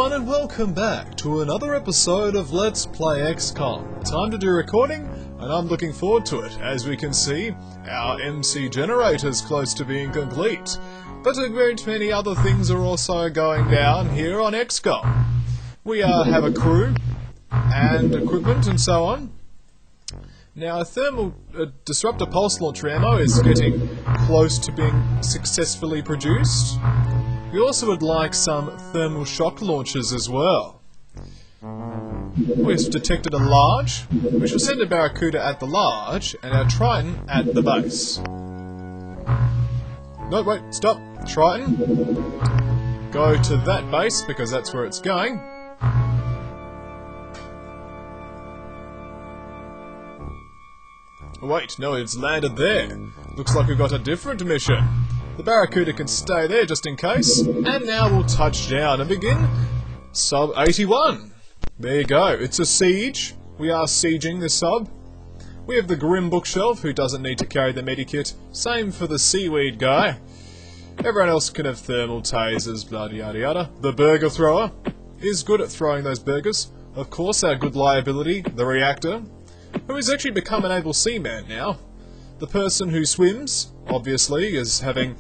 everyone, and welcome back to another episode of Let's Play XCOM. Time to do recording, and I'm looking forward to it. As we can see, our MC generator's close to being complete. But a great many other things are also going down here on XCOM. We have a crew, and equipment, and so on. Now, a thermal disruptor pulse launcher ammo is getting close to being successfully produced. We also would like some thermal shock launchers as well. We've detected a large. We shall send a Barracuda at the large and our Triton at the base. No, wait, stop. Triton. Go to that base because that's where it's going. Wait, no, it's landed there. Looks like we've got a different mission. The Barracuda can stay there just in case. And now we'll touch down and begin Sub 81. There you go, it's a siege. We are sieging this sub. We have the Grim Bookshelf, who doesn't need to carry the medikit. Same for the Seaweed guy. Everyone else can have thermal tasers, blah yada yada. The Burger Thrower is good at throwing those burgers. Of course, our good liability, the Reactor, who has actually become an able seaman now. The person who swims, obviously, is having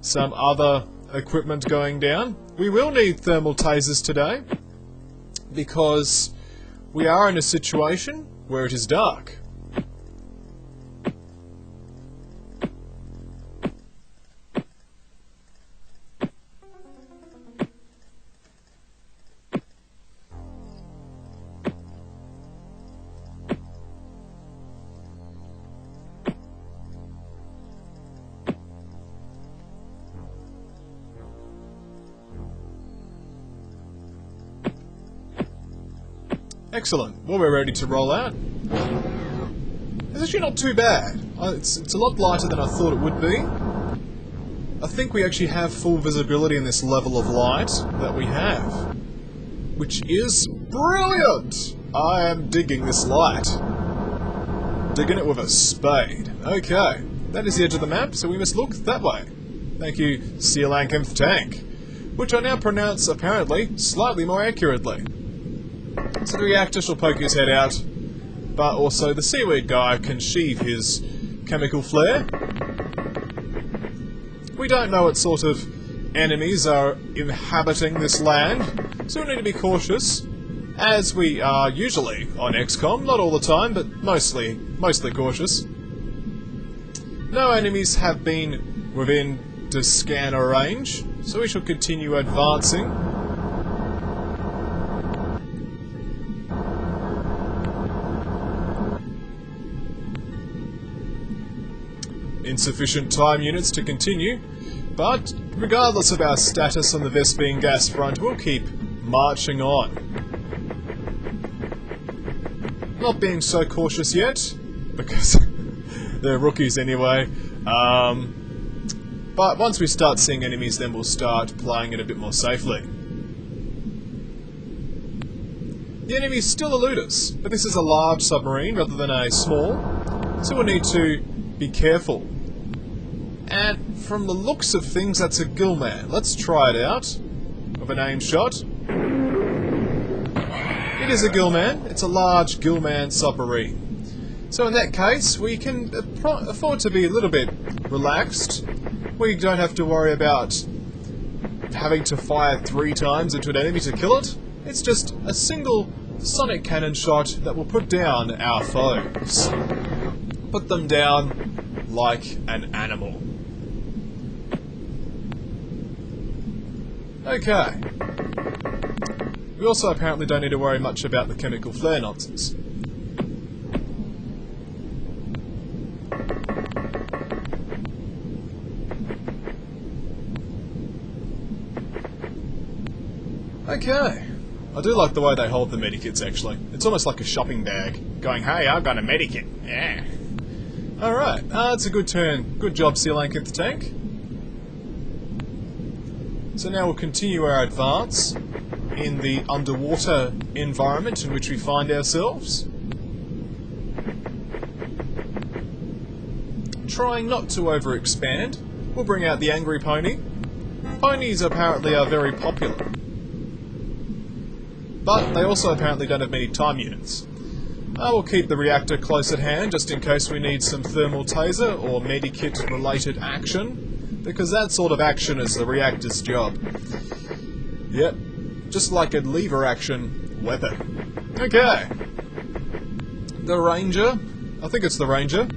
some other equipment going down. We will need thermal tasers today, because we are in a situation where it is dark. Excellent. Well, we're ready to roll out. It's actually not too bad. It's a lot lighter than I thought it would be. I think we actually have full visibility in this level of light that we have, which is brilliant! I am digging this light. Digging it with a spade. Okay, that is the edge of the map, so we must look that way. Thank you, Sealankinth Tank, which I now pronounce, apparently, slightly more accurately. So the Reactor shall poke his head out, but also the Seaweed guy can sheathe his chemical flare. We don't know what sort of enemies are inhabiting this land, so we need to be cautious, as we are usually on XCOM, not all the time, but mostly cautious. No enemies have been within the scanner range, so we shall continue advancing. Insufficient time units to continue, but regardless of our status on the Vespine gas front, we'll keep marching on. Not being so cautious yet, because they're rookies anyway, but once we start seeing enemies, then we'll start playing it a bit more safely. The enemies still elude us, but this is a large submarine rather than a small, so we'll need to be careful. And from the looks of things, that's a Gillman. Let's try it out with an aim shot. It is a Gillman. It's a large Gillman submarine. So in that case, we can afford to be a little bit relaxed. We don't have to worry about having to fire 3 times into an enemy to kill it. It's just a single sonic cannon shot that will put down our foes. Put them down like an animal. Okay. We also apparently don't need to worry much about the chemical flare nonsense. Okay. I do like the way they hold the medikits, actually. It's almost like a shopping bag, going, hey, I've got a medikit. Yeah. Alright, it's a good turn. Good job, Sealankinth Tank. So now we'll continue our advance in the underwater environment in which we find ourselves. Trying not to overexpand, we'll bring out the Angry Pony. Ponies apparently are very popular. but they also apparently don't have many time units. We'll keep the reactor close at hand, just in case we need some thermal taser or medikit-related action, because that sort of action is the reactor's job. Yep, just like a lever-action weapon. Okay. The Ranger. I think it's the Ranger.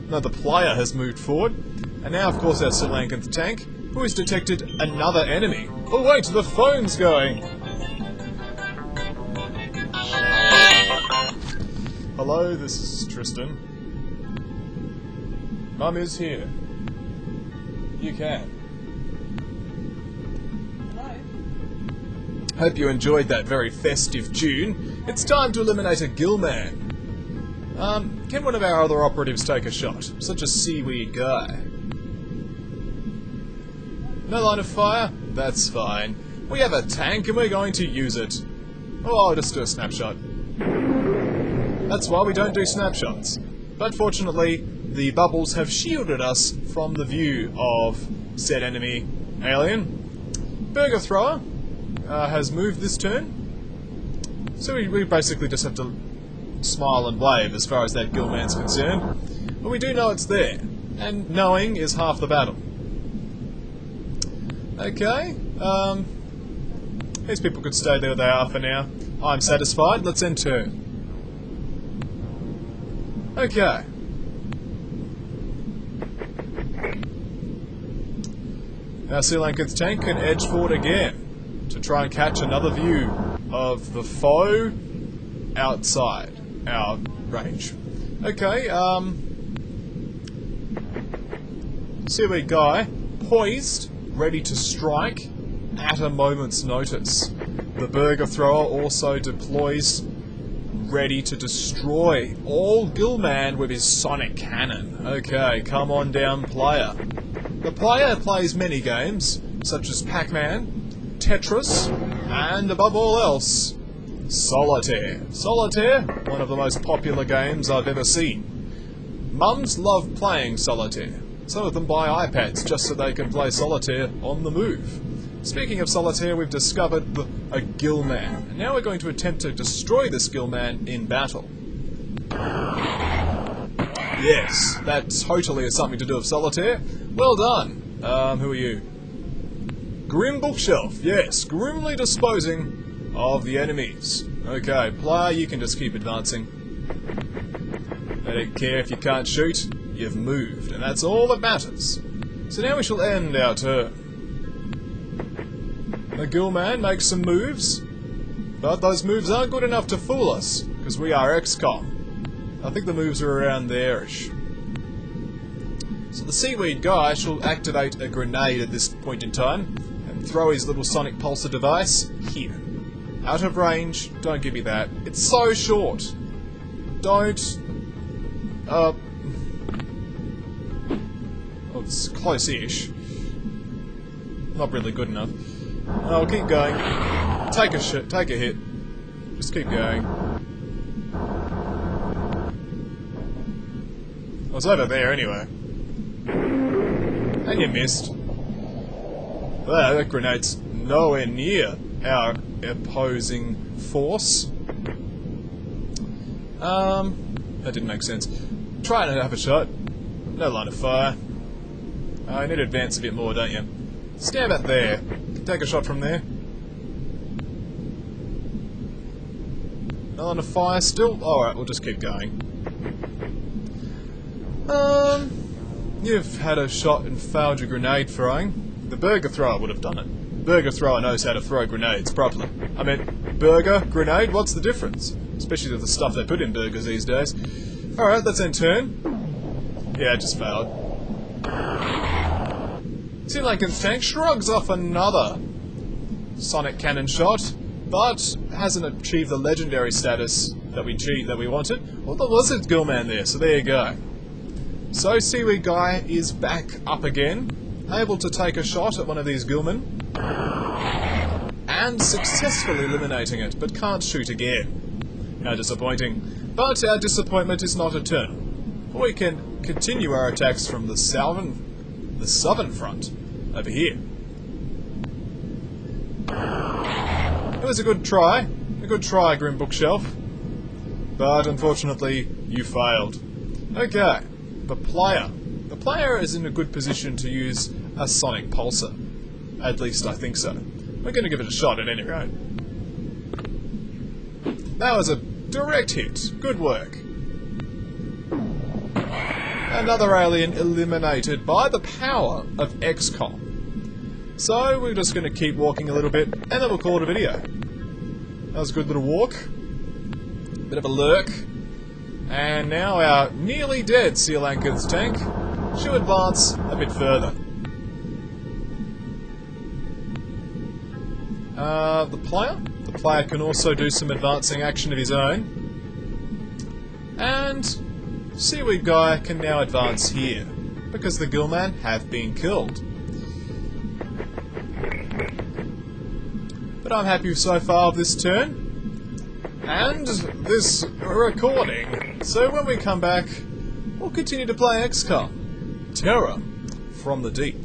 No, the player has moved forward. And now, of course, our Sri Lankan tank, who has detected another enemy. Oh wait, the phone's going! Hello, this is Tristan. Mum is here. You can. Hello. Hope you enjoyed that very festive tune. It's time to eliminate a Gillman. Can one of our other operatives take a shot? Such a seaweed guy. No line of fire? That's fine. We have a tank and we're going to use it. Oh, I'll just do a snapshot. That's why we don't do snapshots. But fortunately, the bubbles have shielded us from the view of said enemy alien. Burger Thrower has moved this turn. So we basically just have to smile and wave as far as that Gillman's concerned. But we do know it's there. And knowing is half the battle. Okay, these people could stay there where they are for now. I'm satisfied. Let's end turn. Okay. Our Sri Lankan's tank can edge forward again to try and catch another view of the foe outside our range. Okay, seaweed guy poised, ready to strike at a moment's notice. The Burger Thrower also deploys, ready to destroy all Gillman with his sonic cannon. Okay, come on down, player. The player plays many games, such as Pac-Man, Tetris, and above all else, Solitaire. Solitaire, one of the most popular games I've ever seen. Mums love playing Solitaire. Some of them buy iPads just so they can play Solitaire on the move. Speaking of Solitaire, we've discovered a Gillman. And now we're going to attempt to destroy this Gillman in battle. Yes, that totally has something to do with Solitaire. Well done. Who are you? Grim Bookshelf. Yes, grimly disposing of the enemies. Okay, player, you can just keep advancing. I don't care if you can't shoot. You've moved, and that's all that matters. So now we shall end our turn. The Gillman makes some moves, but those moves aren't good enough to fool us, because we are XCOM. I think the moves are around there-ish. So the seaweed guy shall activate a grenade at this point in time, and throw his little sonic pulsar device here. Out of range, don't give me that. It's so short. Don't... Oh, it's close-ish. Not really good enough. Oh, keep going. Take a hit. Just keep going. I was over there anyway. And you missed. Well, that grenade's nowhere near our opposing force. That didn't make sense. Try and have a shot. No line of fire. I need to advance a bit more, don't you? Stand up there. Take a shot from there. No line of fire still? Alright, we'll just keep going. You've had a shot and failed your grenade throwing. The Burger Thrower would have done it. Burger Thrower knows how to throw grenades properly. I mean, burger, grenade, what's the difference? Especially with the stuff they put in burgers these days. Alright, let's end turn. Yeah, it just failed. Sri Lankan's tank shrugs off another sonic cannon shot, but hasn't achieved the legendary status that we wanted. Well, there was a Gillman there, so there you go. So Seaweed Guy is back up again, able to take a shot at one of these Gillmen, and successfully eliminating it, but can't shoot again. How disappointing. But our disappointment is not eternal. We can continue our attacks from the southern front, over here. It was a good try, A good try, Grim Bookshelf. But unfortunately, you failed. Okay, the player. The player is in a good position to use a sonic pulsar. At least I think so. We're going to give it a shot at any rate. That was a direct hit. Good work. Another alien eliminated by the power of XCOM. So we're just going to keep walking a little bit, and then we'll call it a video. That was a good little walk. Bit of a lurk. And now our nearly dead Seal Anchor's tank should advance a bit further. The player can also do some advancing action of his own. And Seaweed Guy can now advance here, because the Gillman have been killed. But I'm happy so far with this turn. And this recording. So when we come back, we'll continue to play XCOM. Terror from the Deep.